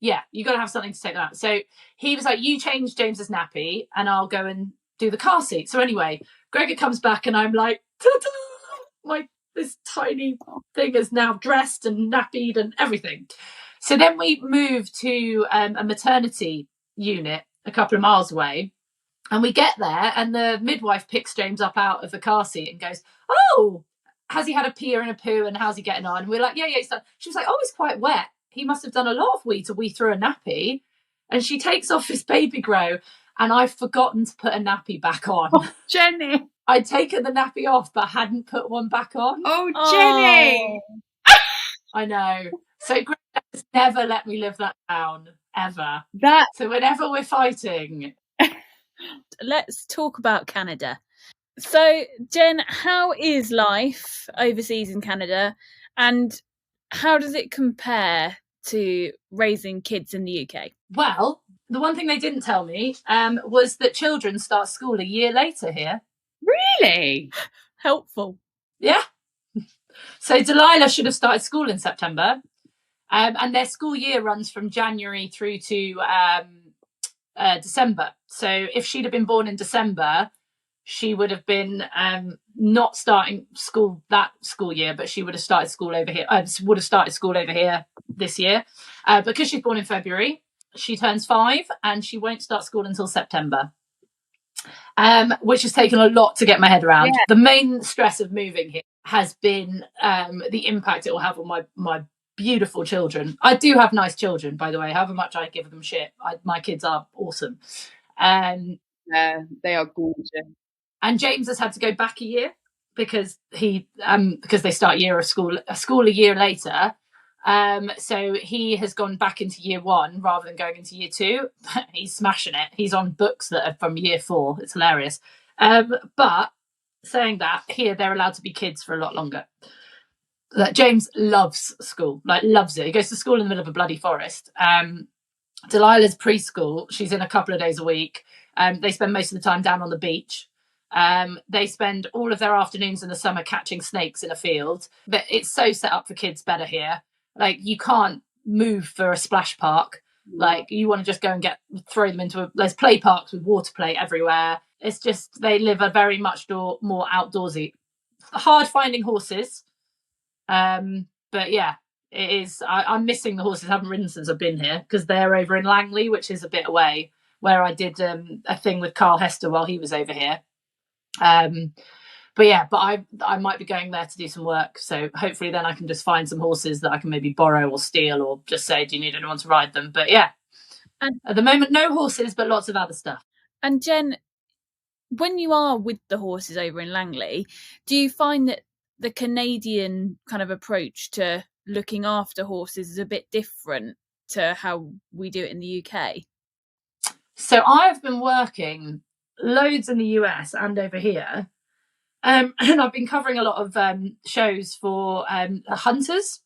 got to have something to take them out. So he was like, you change James's nappy, and I'll go and do the car seat. So anyway, Gregor comes back, and I'm like, this tiny thing is now dressed and nappied and everything. So then we moved to a maternity unit a couple of miles away. And we get there and the midwife picks James up out of the car seat and goes, oh, has he had a pee or a poo and how's he getting on? And we're like, yeah. She was like, oh, he's quite wet. He must have done a lot of wee to wee through a nappy. And she takes off his baby grow and I've forgotten to put a nappy back on. Oh, Jenny. I'd taken the nappy off but hadn't put one back on. Oh, Jenny. Oh. I know. So Greg has never let me live that down, ever. So whenever we're fighting... Let's talk about Canada. So, Jen, how is life overseas in Canada, and how does it compare to raising kids in the UK? Well, the one thing they didn't tell me was that children start school a year later here. Really? Helpful. Yeah. So Delilah should have started school in September, and their school year runs from January through to December. So if she'd have been born in December, she would have been not starting school that school year, but she would have started school over here. Would have started school over here this year, because she's born in February. She turns 5, and she won't start school until September, which has taken a lot to get my head around. Yeah. The main stress of moving here has been the impact it will have on my beautiful children. I do have nice children, by the way. However much I give them shit, my kids are awesome. They are gorgeous. And James has had to go back a year because because they start a school a year later. So he has gone back into year 1 rather than going into year 2. He's smashing it. He's on books that are from year 4. It's hilarious. But saying that, here they're allowed to be kids for a lot longer. James loves school, loves it. He goes to school in the middle of a bloody forest. Delilah's preschool, she's in a couple of days a week. They spend most of the time down on the beach. They spend all of their afternoons in the summer catching snakes in a field. But it's so set up for kids better here. You can't move for a splash park. You want to just go and throw them into there's play parks with water play everywhere. It's just, they live a very much more outdoorsy. Hard finding horses. But yeah, it is. I'm missing the horses. I haven't ridden since I've been here because they're over in Langley, which is a bit away, where I did a thing with Carl Hester while he was over here. But I might be going there to do some work, so hopefully then I can just find some horses that I can maybe borrow or steal, or just say, do you need anyone to ride them? But yeah, and at the moment no horses, but lots of other stuff. And Jen, when you are with the horses over in Langley, do you find that the Canadian kind of approach to looking after horses is a bit different to how we do it in the UK? So I've been working loads in the US and over here, and I've been covering a lot of shows for hunters.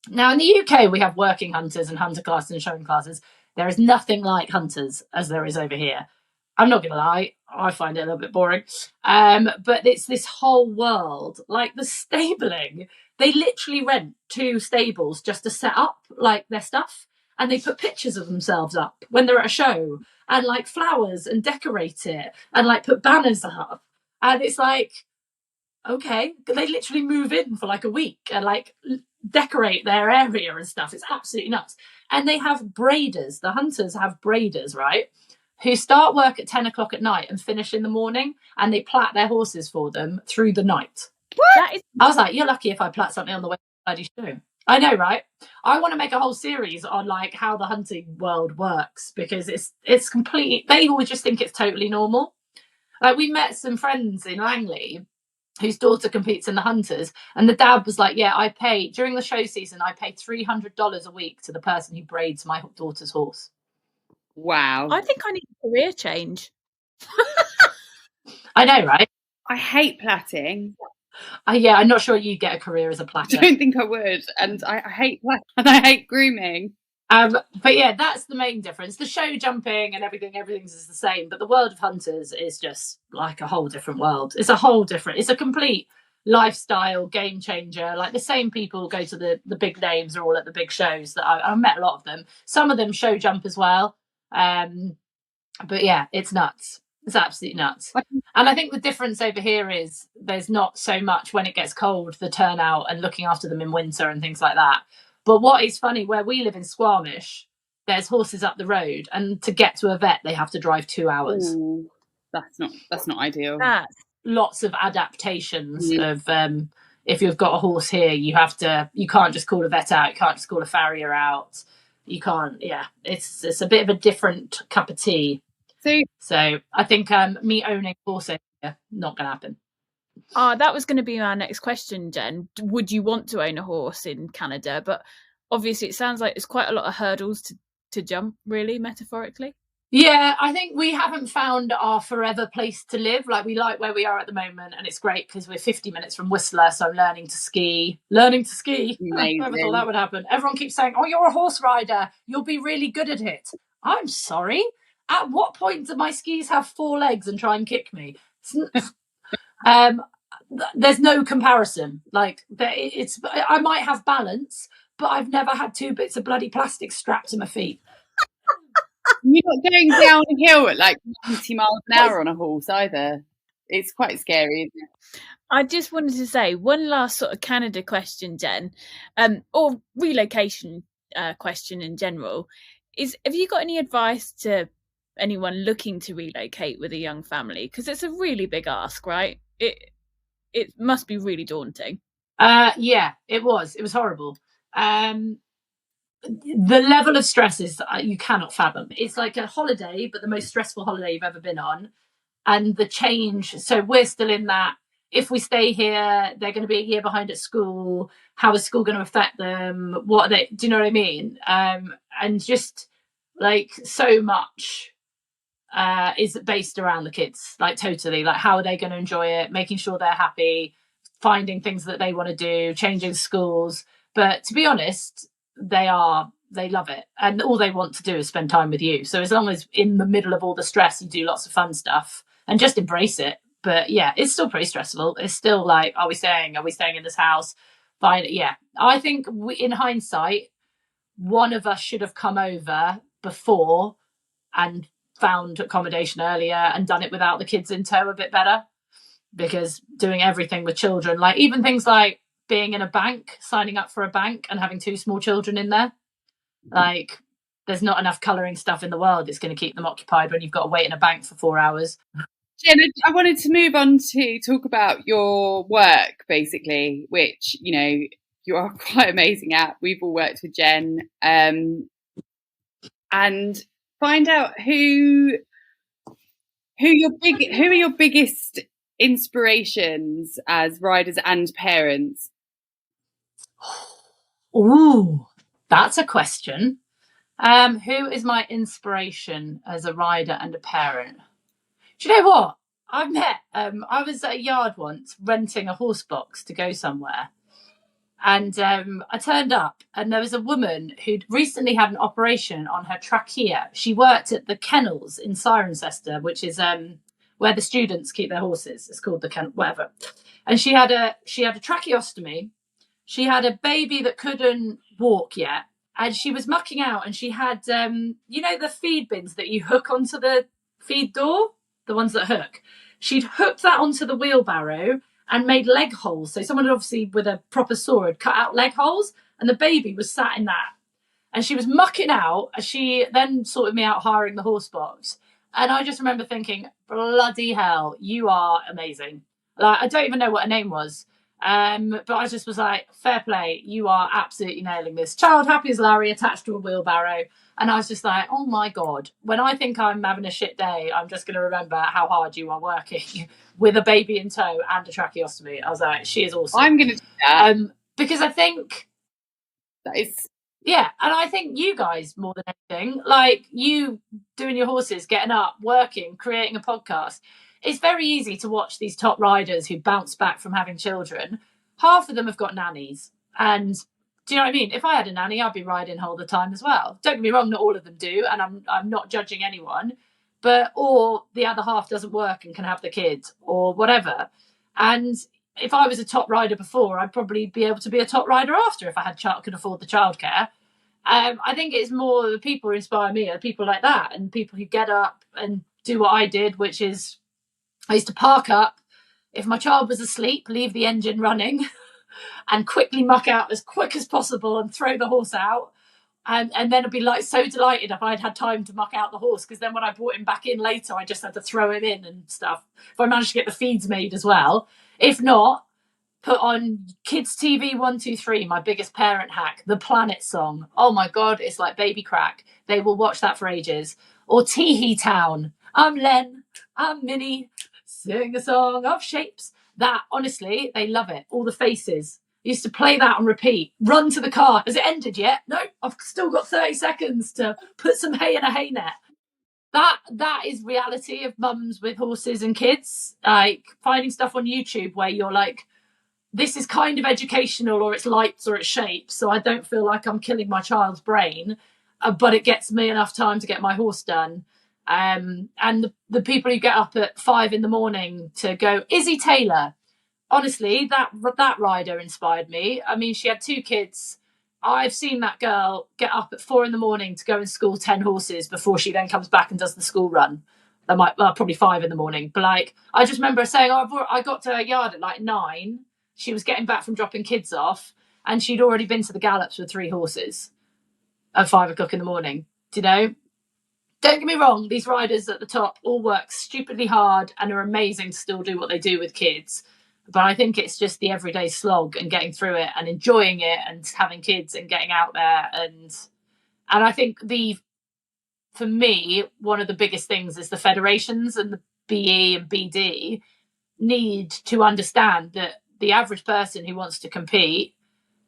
Now in the UK we have working hunters and hunter classes and showing classes. There is nothing like hunters as there is over here. I'm not gonna lie, I find it a little bit boring, but it's this whole world, like the stabling. They literally rent 2 stables just to set up their stuff, and they put pictures of themselves up when they're at a show, and flowers, and decorate it, and put banners up. And it's okay, they literally move in for a week and decorate their area and stuff. It's absolutely nuts. And they have braiders. The hunters have braiders, right, who start work at 10 o'clock at night and finish in the morning, and they plait their horses for them through the night. What? I was you're lucky if I plait something on the way to the bloody show. I know, right? I want to make a whole series on how the hunting world works, because it's completely, they always just think it's totally normal. We met some friends in Langley whose daughter competes in the hunters, and the dad was I pay, during the show season, I pay $300 a week to the person who braids my daughter's horse. Wow. I think I need a career change. I know, right? I hate plaiting. Yeah, I'm not sure you'd get a career as a platter. I don't think I would, and I hate and I hate grooming. But yeah, that's the main difference. The show jumping and everything's is the same, but the world of hunters is just a whole different world. It's a complete lifestyle game changer. The same people go to the big names, are all at the big shows that I've met a lot of them. Some of them show jump as well. But yeah, it's nuts. It's absolutely nuts. And I think the difference over here is there's not so much, when it gets cold, the turnout and looking after them in winter and things like that. But what is funny, where we live in Squamish, there's horses up the road, and to get to a vet they have to drive 2 hours. Ooh, that's not ideal. Lots of adaptations of if you've got a horse here, you can't just call a vet out, you can't just call a farrier out. You can't, it's a bit of a different cup of tea. So I think me owning a horse here, not going to happen. That was going to be my next question, Jen. Would you want to own a horse in Canada? But obviously it sounds like there's quite a lot of hurdles to jump, really, metaphorically. Yeah, I think we haven't found our forever place to live. We like where we are at the moment, and it's great because we're 50 minutes from Whistler, so I'm learning to ski. Amazing. I never thought that would happen. Everyone keeps saying, oh, you're a horse rider, you'll be really good at it. I'm sorry. At what point do my skis have 4 legs and try and kick me? There's no comparison. I might have balance, but I've never had 2 bits of bloody plastic strapped to my feet. You're not going downhill at 90 miles an hour on a horse either. It's quite scary, isn't it? I just wanted to say one last sort of Canada question, Jen, or relocation question in general. Have you got any advice to anyone looking to relocate with a young family? Because it's a really big ask, right? It must be really daunting. Yeah, it was horrible. The level of stress is you cannot fathom. It's like a holiday, but the most stressful holiday you've ever been on. And the change, so we're still in that. If we stay here, they're going to be a year behind at school. How is school going to affect them? What are they, do you know what I mean? And just like so much is based around the kids, like totally. Like, how are they going to enjoy it? Making sure they're happy, finding things that they want to do, changing schools. But to be honest, they love it, and all they want to do is spend time with you. So as long as in the middle of all the stress you do lots of fun stuff and just embrace it. But yeah, it's still pretty stressful. It's still like, are we staying in this house? Fine. Yeah, I think in hindsight, one of us should have come over before and found accommodation earlier and done it without the kids in tow a bit better, because doing everything with children, like even things like being in a bank, signing up for a bank and having 2 small children in there, like there's not enough colouring stuff in the world that's going to keep them occupied when you've got to wait in a bank for 4 hours. Jen, I wanted to move on to talk about your work, basically, which, you know, you are quite amazing at. We've all worked with Jen, and find out who are your biggest inspirations as riders and parents. Ooh, that's a question. Who is my inspiration as a rider and a parent? Do you know what? I was at a yard once renting a horse box to go somewhere. And I turned up and there was a woman who'd recently had an operation on her trachea. She worked at the kennels in Cirencester, which is where the students keep their horses. It's called the kennel, whatever. And she had a tracheostomy. She had a baby that couldn't walk yet. And she was mucking out, and she had, the feed bins that you hook onto the feed door, the ones that hook. She'd hooked that onto the wheelbarrow and made leg holes. So someone had obviously, with a proper saw, had cut out leg holes, and the baby was sat in that. And she was mucking out. She then sorted me out hiring the horse box. And I just remember thinking, bloody hell, you are amazing. Like, I don't even know what her name was. But I just was like, fair play, you are absolutely nailing this. Child happy as Larry, attached to a wheelbarrow. And I was just like, oh my God, when I think I'm having a shit day, I'm just going to remember how hard you are working with a baby in tow and a tracheostomy. I was like, she is awesome. I'm going to do that. Because I think that is... Yeah, and I think you guys, more than anything, like you doing your horses, getting up, working, creating a podcast, it's very easy to watch these top riders who bounce back from having children. Half of them have got nannies. And do you know what I mean? If I had a nanny, I'd be riding all the time as well. Don't get me wrong, not all of them do, and I'm not judging anyone. But, or the other half doesn't work and can have the kids or whatever. And if I was a top rider before, I'd probably be able to be a top rider after if I could afford the childcare. I think it's more the people who inspire me are people like that, and people who get up and do what I did, which is I used to park up. If my child was asleep, leave the engine running and quickly muck out as quick as possible and throw the horse out. And then I'd be like so delighted if I'd had time to muck out the horse, because then when I brought him back in later, I just had to throw him in and stuff. If I managed to get the feeds made as well. If not, put on Kids TV 123, my biggest parent hack, the Planet song. Oh my God, it's like baby crack. They will watch that for ages. Or Teehee Town. I'm Len, I'm Minnie, sing a song of shapes. That, honestly, they love it. All the faces. I used to play that on repeat. Run to the car. Has it ended yet? No, I've still got 30 seconds to put some hay in a hay net. That is reality of mums with horses and kids. Like finding stuff on YouTube where you're like, this is kind of educational, or it's lights or it's shapes, so I don't feel like I'm killing my child's brain, but it gets me enough time to get my horse done. And the people who get up at 5 a.m. to go, Izzy Taylor, honestly, that rider inspired me. I mean, she had 2 kids. I've seen that girl get up at 4 a.m. to go and school 10 horses before she then comes back and does the school run. probably 5 in the morning. But like, I just remember saying, I got to her yard at like 9. She was getting back from dropping kids off, and she'd already been to the gallops with 3 horses at 5 o'clock in the morning. Do you know? Don't get me wrong, these riders at the top all work stupidly hard and are amazing to still do what they do with kids. But I think it's just the everyday slog and getting through it and enjoying it and having kids and getting out there. And I think for me, one of the biggest things is the federations and the BE and BD need to understand that the average person who wants to compete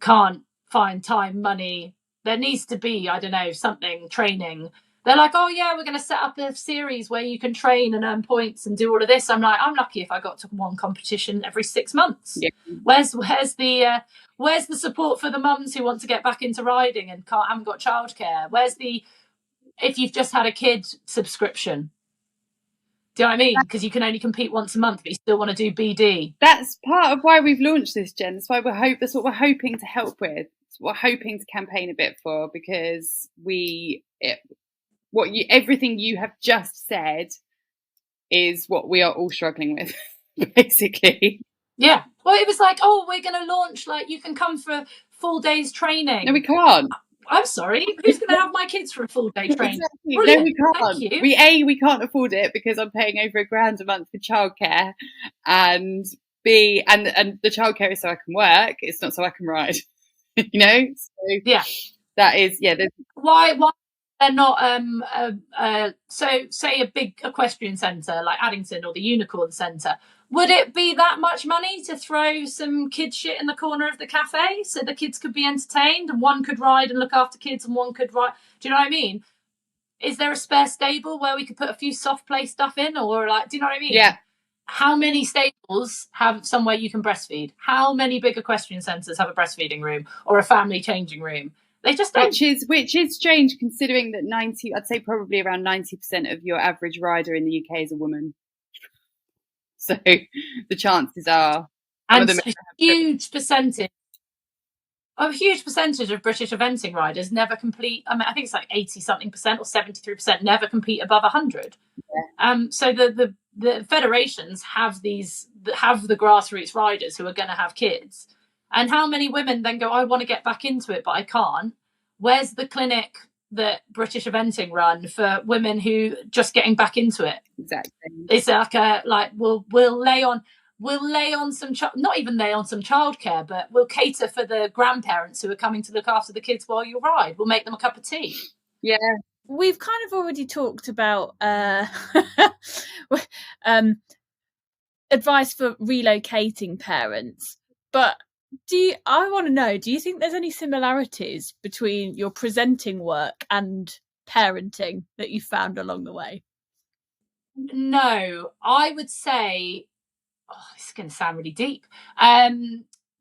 can't find time, money. There needs to be, I don't know, something, training. They're like, oh yeah, we're going to set up a series where you can train and earn points and do all of this. I'm like, I'm lucky if I got to one competition every 6 months. Yeah. Where's the support for the mums who want to get back into riding and haven't got childcare? Where's the, if you've just had a kid, subscription? Do you know what I mean? Because you can only compete once a month, but you still want to do BD. That's part of why we've launched this, Jen. That's why that's what we're hoping to help with. It's what we're hoping to campaign a bit for, because everything you have just said is what we are all struggling with, basically. Yeah. Well, it was like, oh, we're going to launch, like, you can come for a full day's training. No, we can't. I'm sorry, who's going to have my kids for a full day training? Exactly. No, we can't. Thank you. We can't afford it because I'm paying over £1,000 a month for childcare, and and the childcare is so I can work. It's not so I can ride. You know? So yeah, that is Why they're not so say a big equestrian centre like Addington or the Unicorn Centre. Would it be that much money to throw some kid shit in the corner of the cafe so the kids could be entertained and one could ride and look after kids and one could ride? Do you know what I mean? Is there a spare stable where we could put a few soft play stuff in, or like, do you know what I mean? Yeah. How many stables have somewhere you can breastfeed? How many big equestrian centres have a breastfeeding room or a family changing room? They just don't. Which is strange, considering that I'd say probably around 90% of your average rider in the UK is a woman. So the chances are, and a huge percentage of British eventing riders never complete. I mean, I think it's like 80-something% or 73% never compete above 100. Yeah. So the federations have the grassroots riders who are going to have kids, and how many women then go, I want to get back into it, but I can't. Where's the clinic that British eventing run for women who just getting back into it? Exactly. It's like we'll lay on some not even lay on some childcare, but we'll cater for the grandparents who are coming to look after the kids while you ride. We'll make them a cup of tea. Yeah. We've kind of already talked about advice for relocating parents, but I want to know, do you think there's any similarities between your presenting work and parenting that you found along the way? No, I would say, this is going to sound really deep.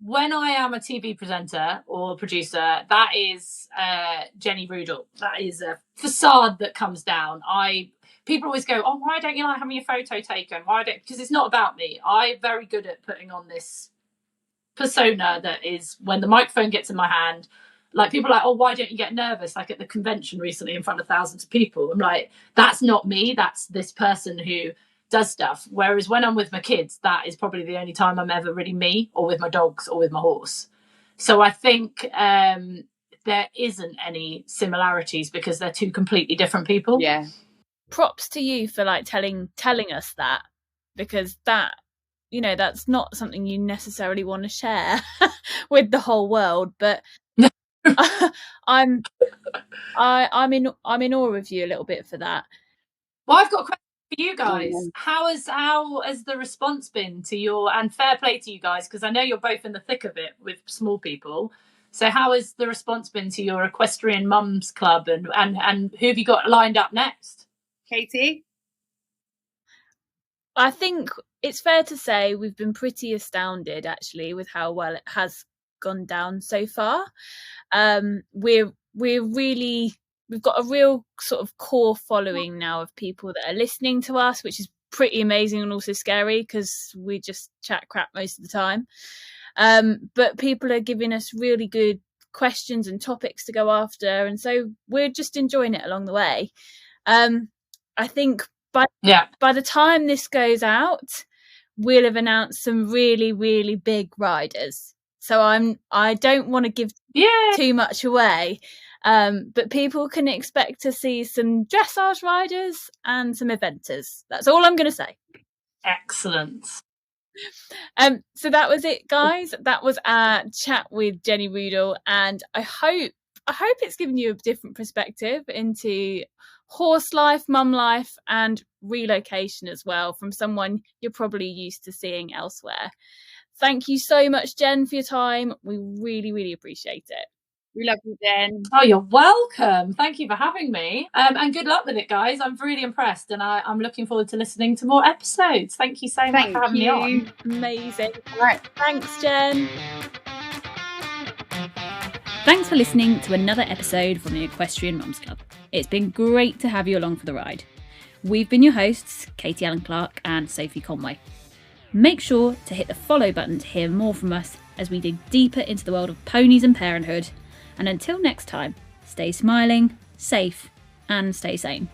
When I am a TV presenter or producer, that is Jenny Rudall. That is a facade that comes down. People always go, oh, why don't you like having your photo taken? Because it's not about me. I'm very good at putting on this persona that is, when the microphone gets in my hand, like, people are like, oh, why don't you get nervous? Like at the convention recently in front of thousands of people. I'm like, that's not me. That's this person who does stuff. Whereas when I'm with my kids, that is probably the only time I'm ever really me, or with my dogs or with my horse. So I think there isn't any similarities because they're two completely different people. Yeah. Props to you for like telling us that, because that, you know, that's not something you necessarily want to share with the whole world, but I'm in awe of you a little bit for that. Well, I've got a question for you guys. How has the response been to your, and fair play to you guys, because I know you're both in the thick of it with small people. So how has the response been to your Equestrian Mums Club, and who have you got lined up next? Katie? I think it's fair to say we've been pretty astounded actually with how well it has gone down so far. We've got a real sort of core following now of people that are listening to us, which is pretty amazing and also scary because we just chat crap most of the time. But people are giving us really good questions and topics to go after, and so we're just enjoying it along the way. I think by the time this goes out, we'll have announced some really, really big riders. So I don't want to give too much away, but people can expect to see some dressage riders and some eventers. That's all I'm going to say. Excellent. So that was it, guys. That was our chat with Jenny Rudall, and I hope it's given you a different perspective into horse life, mum life, and relocation as well, from someone you're probably used to seeing elsewhere. Thank you so much, Jen, for your time. We really, really appreciate it. We love you, Jen. Oh, you're welcome. Thank you for having me. And good luck with it, guys. I'm really impressed, and I'm looking forward to listening to more episodes. Thank you so much for having me on. Amazing. All right. Thanks, Jen. Thanks for listening to another episode from the Equestrian Mums Club. It's been great to have you along for the ride. We've been your hosts, Katie Allen Clark and Sophie Conway. Make sure to hit the follow button to hear more from us as we dig deeper into the world of ponies and parenthood. And until next time, stay smiling, safe, and stay sane.